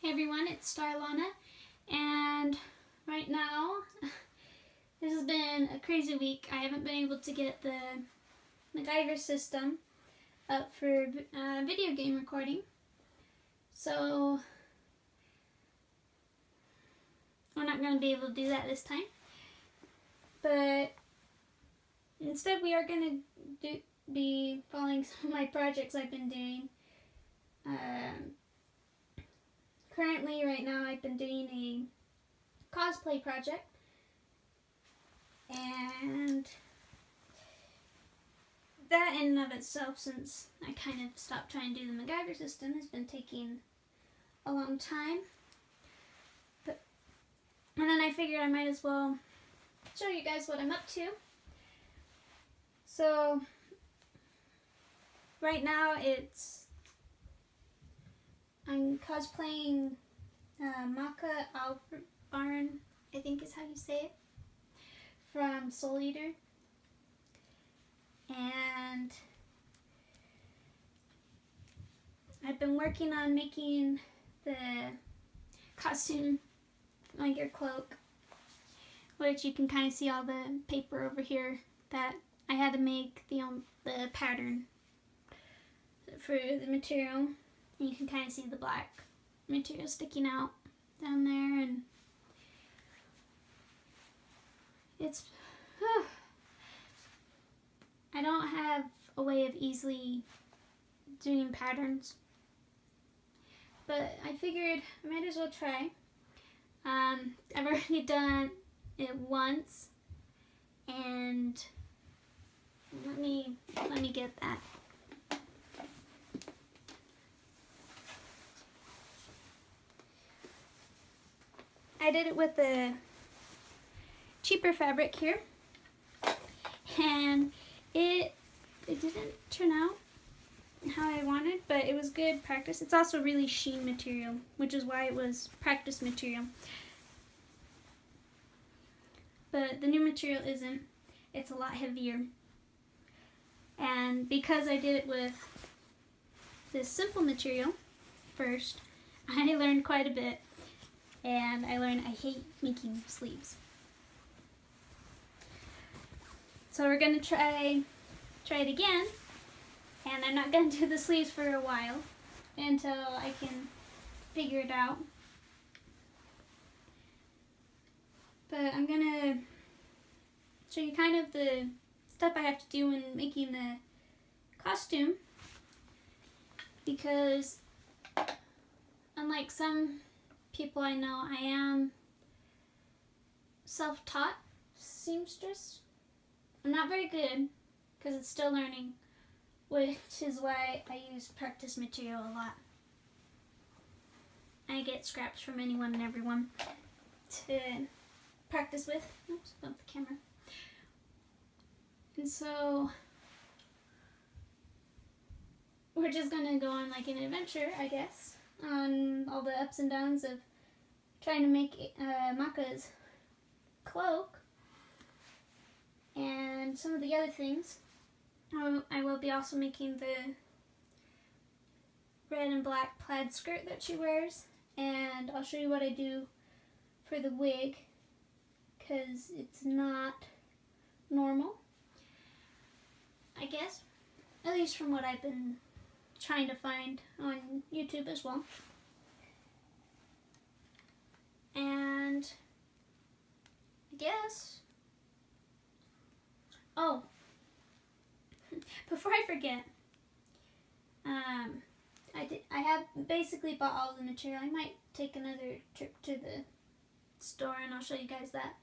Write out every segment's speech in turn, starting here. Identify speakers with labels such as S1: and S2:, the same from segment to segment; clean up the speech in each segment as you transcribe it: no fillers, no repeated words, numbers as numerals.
S1: Hey everyone, it's Starlana, and right now, this has been a crazy week. I haven't been able to get the MacGyver system up for video game recording, so we're not going to be able to do that this time. But instead, we are going to be following some of my projects I've been doing. Currently, right now, I've been doing a cosplay project, and that in and of itself, since I kind of stopped trying to do the MacGyver system, has been taking a long time. And then I figured I might as well show you guys what I'm up to. So right now I'm cosplaying Maka Albarn, I think is how you say it, from Soul Eater. And I've been working on making the costume, like your cloak, which you can kind of see all the paper over here that I had to make the pattern for the material. You can kind of see the black material sticking out down there, and it's I don't have a way of easily doing patterns, but I figured I might as well try. I've already done it once, and let me get that. I did it with a cheaper fabric here, and it didn't turn out how I wanted, but it was good practice. It's also really sheen material, which is why it was practice material. But the new material isn't. It's a lot heavier. And because I did it with this simple material first, I learned quite a bit. And I learned I hate making sleeves. So we're going to try it again. And I'm not going to do the sleeves for a while until I can figure it out. But I'm going to show you kind of the stuff I have to do when making the costume. Because unlike some people I know, I am self-taught seamstress. I'm not very good because it's still learning, which is why I use practice material a lot. I get scraps from anyone and everyone to practice with. Oops, bumped the camera. And so we're just gonna go on like an adventure, I guess, on all the ups and downs of trying to make Maka's cloak and some of the other things. I will be also making the red and black plaid skirt that she wears, and I'll show you what I do for the wig, because it's not normal, I guess, at least from what I've been trying to find on YouTube as well. And I guess, oh, before I forget, I have basically bought all the material. I might take another trip to the store and I'll show you guys that,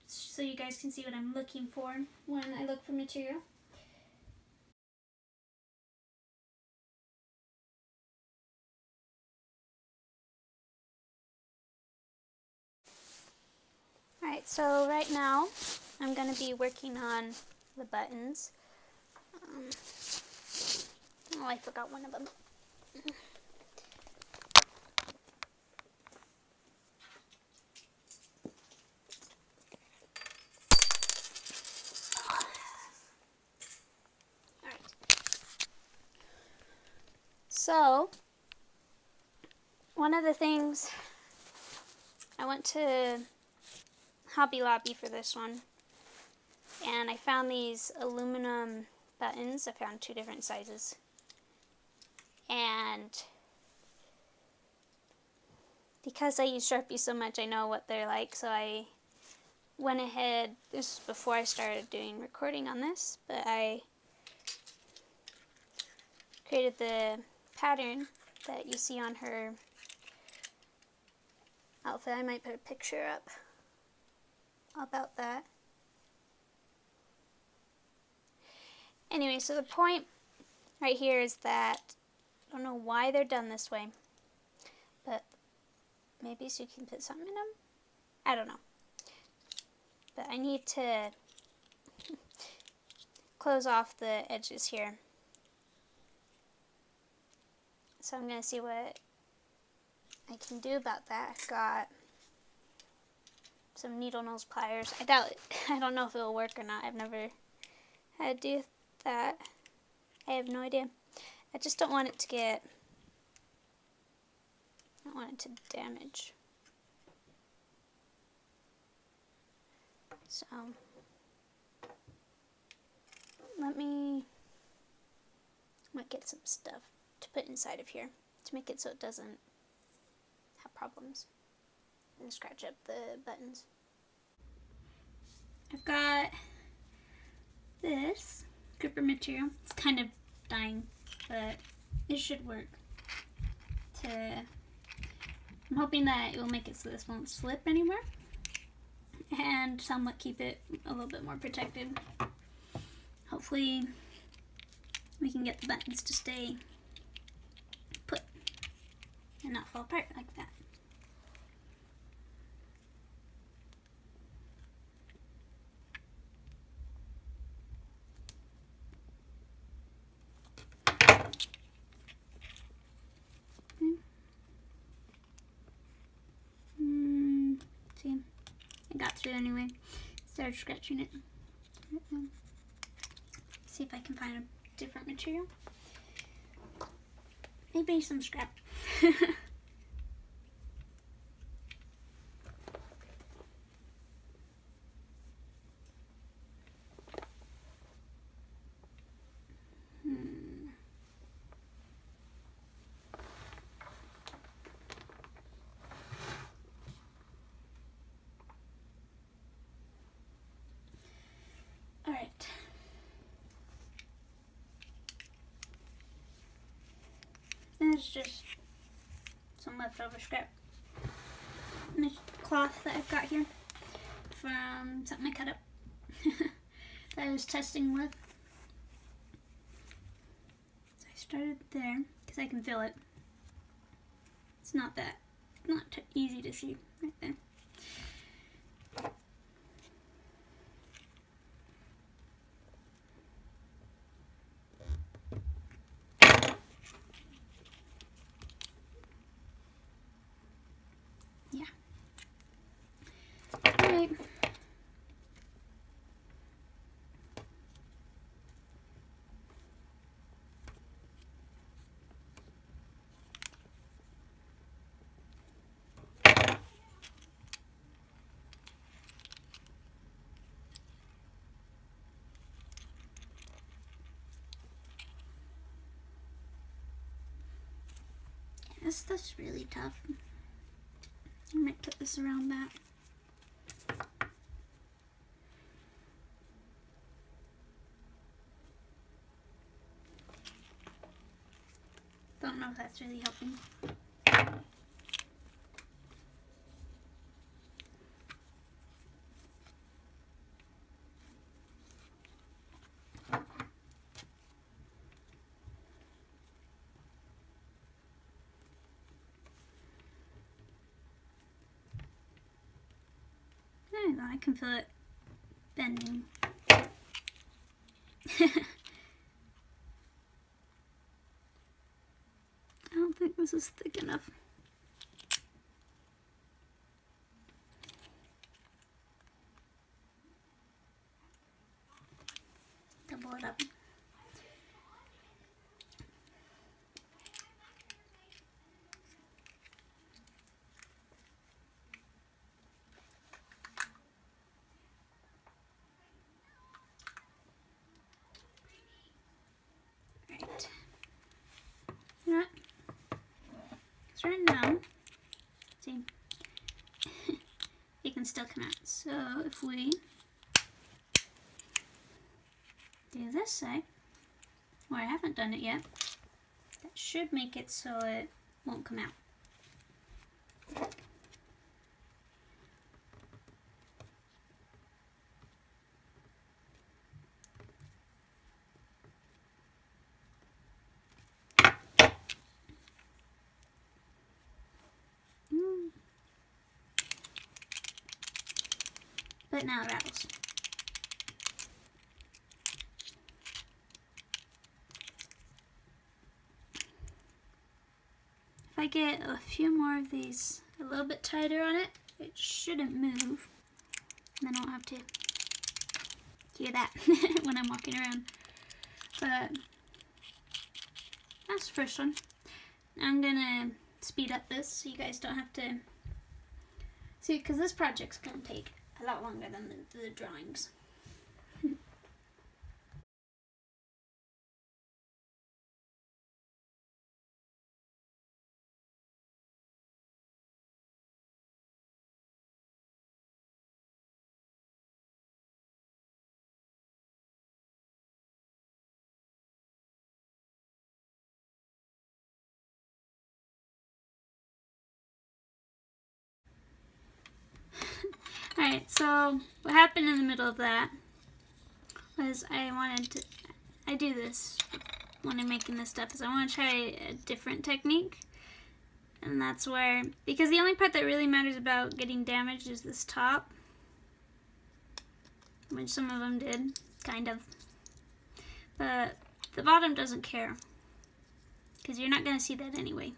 S1: so you guys can see what I'm looking for when I look for material. Alright, so right now I'm going to be working on the buttons. Oh, I forgot one of them. Alright. So, one of the things, I went to Hobby Lobby for this one, and I found these aluminum buttons. I found 2 different sizes, and because I use Sharpies so much, I know what they're like, so I went ahead, this was before I started doing recording on this, but I created the pattern that you see on her outfit. I might put a picture up about that. Anyway, so the point right here is that I don't know why they're done this way, but maybe so you can put something in them? I don't know. But I need to close off the edges here. So I'm going to see what I can do about that. I've got some needle nose pliers. I don't know if it'll work or not. I've never had to do that. I have no idea. I just don't want it to I don't want it to damage. So, I might get some stuff to put inside of here to make it so it doesn't have problems and scratch up the buttons. I've got this gripper material. It's kind of dying, but it should work. I'm hoping that it will make it so this won't slip anywhere and somewhat keep it a little bit more protected. Hopefully we can get the buttons to stay put and not fall apart like that. See, I got through anyway. Started scratching it. See if I can find a different material. Maybe some scrap. Alright. There's just some leftover scrap. And this cloth that I've got here from something I cut up that I was testing with. So I started there because I can feel it. It's not easy to see right there. Yeah. Alright. This stuff's really tough. I might put this around that. Don't know if that's really helping. There you go, I can feel it bending. I don't think this is thick enough. Double it up. right now, see, it can still come out. So if we do this side, where I haven't done it yet, that should make it so it won't come out. But now it rattles. If I get a few more of these a little bit tighter on it, it shouldn't move. And then I won't have to hear that when I'm walking around. But that's the first one. I'm gonna speed up this so you guys don't have to see, because this project's gonna take a lot longer than the drawings. Alright, so what happened in the middle of that was I do this when I'm making this stuff, is I want to try a different technique. And that's where, because the only part that really matters about getting damaged is this top, which some of them did, kind of. But the bottom doesn't care, because you're not going to see that anyway.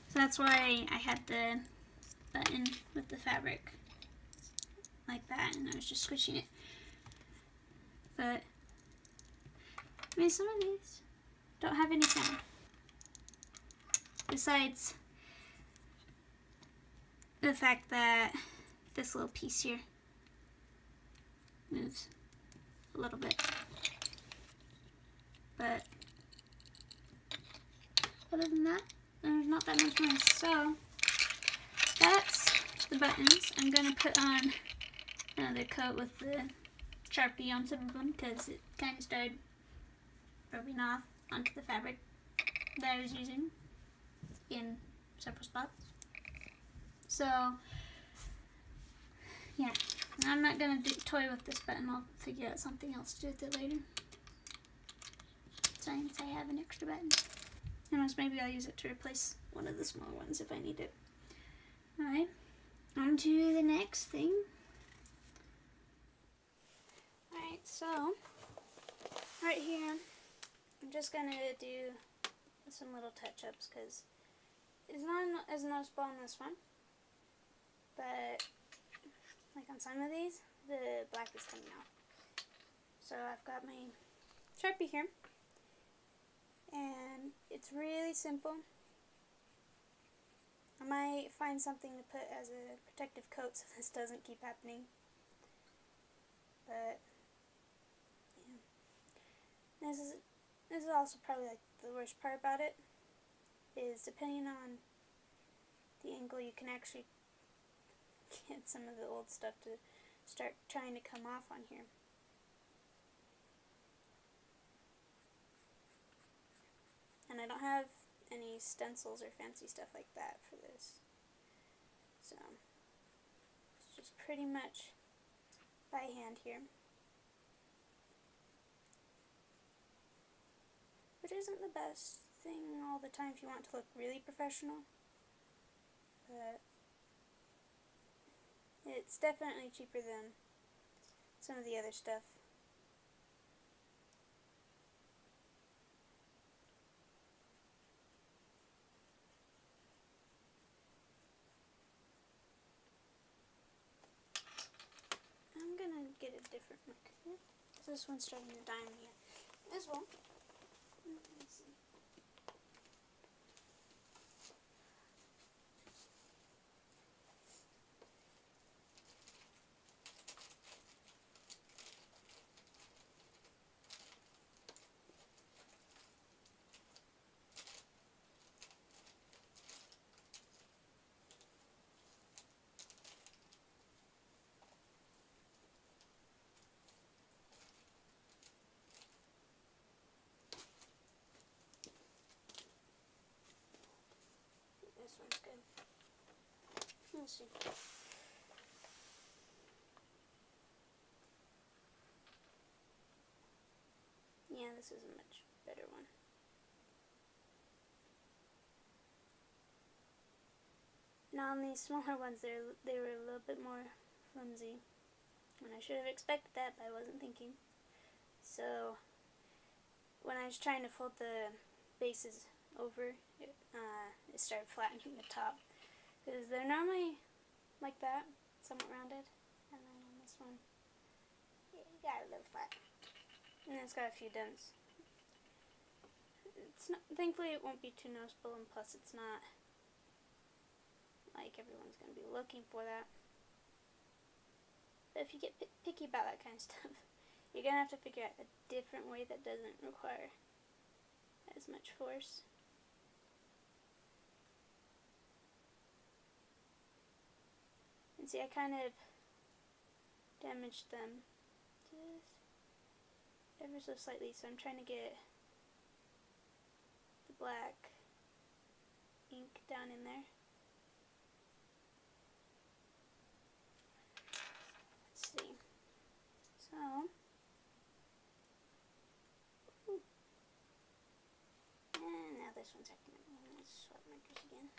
S1: So that's why I had the button with the fabric like that, and I was just squishing it. But I mean, some of these don't have any sound besides the fact that this little piece here moves a little bit. But other than that, there's not that much noise. So that's the buttons. I'm gonna put on another coat with the Sharpie on some of them because it kind of started rubbing off onto the fabric that I was using in several spots. So yeah, I'm not gonna toy with this button. I'll figure out something else to do with it later. Since I have an extra button. Unless maybe I'll use it to replace one of the small ones if I need it. Alright, on to the next thing. Alright, so right here, I'm just gonna do some little touch-ups because it's not as noticeable on this one. But like on some of these, the black is coming off. So I've got my Sharpie here. And it's really simple. I might find something to put as a protective coat so this doesn't keep happening. But yeah. This is also probably like the worst part about it, is depending on the angle you can actually get some of the old stuff to start trying to come off on here. And I don't have any stencils or fancy stuff like that for this. So it's just pretty much by hand here. Which isn't the best thing all the time if you want to look really professional. But it's definitely cheaper than some of the other stuff. I'm gonna get a different marker here. This one's starting to die on me as well. Let's see. this one's good. Let's see. Yeah, this is a much better one. Now on these smaller ones, they were a little bit more flimsy. And I should have expected that, but I wasn't thinking. So when I was trying to fold the bases over, it started flattening the top. Because they're normally like that, somewhat rounded. And then on this one, yeah, you got a little flat. And it's got a few dents. It's not, thankfully it won't be too noticeable, and plus it's not like everyone's going to be looking for that. But if you get picky about that kind of stuff, you're going to have to figure out a different way that doesn't require as much force. And see, I kind of damaged them just ever so slightly, so I'm trying to get the black ink down in there. Let's see. So, and now this one's acting up. I'm going to swap markers again.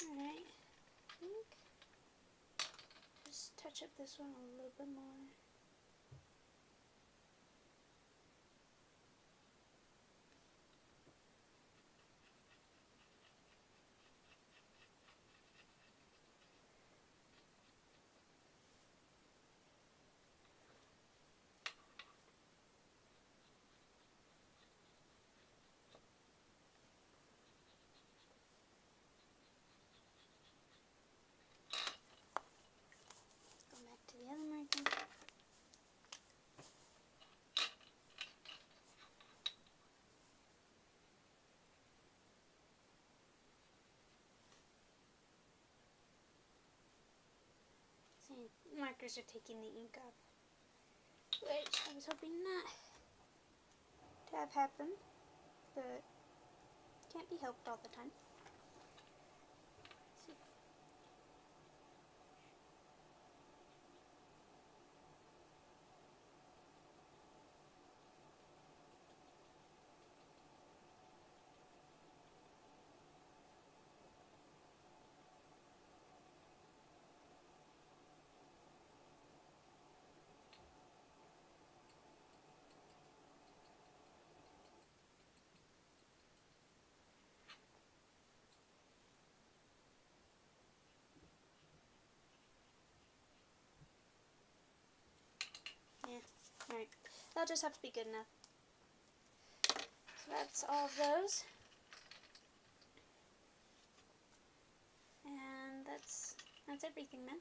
S1: Alright, I think just touch up this one a little bit more. Go back to the other marker. Markers are taking the ink off, which I was hoping not to have happen, but can't be helped all the time. Yeah, alright. That'll just have to be good enough. So that's all of those. And that's everything then.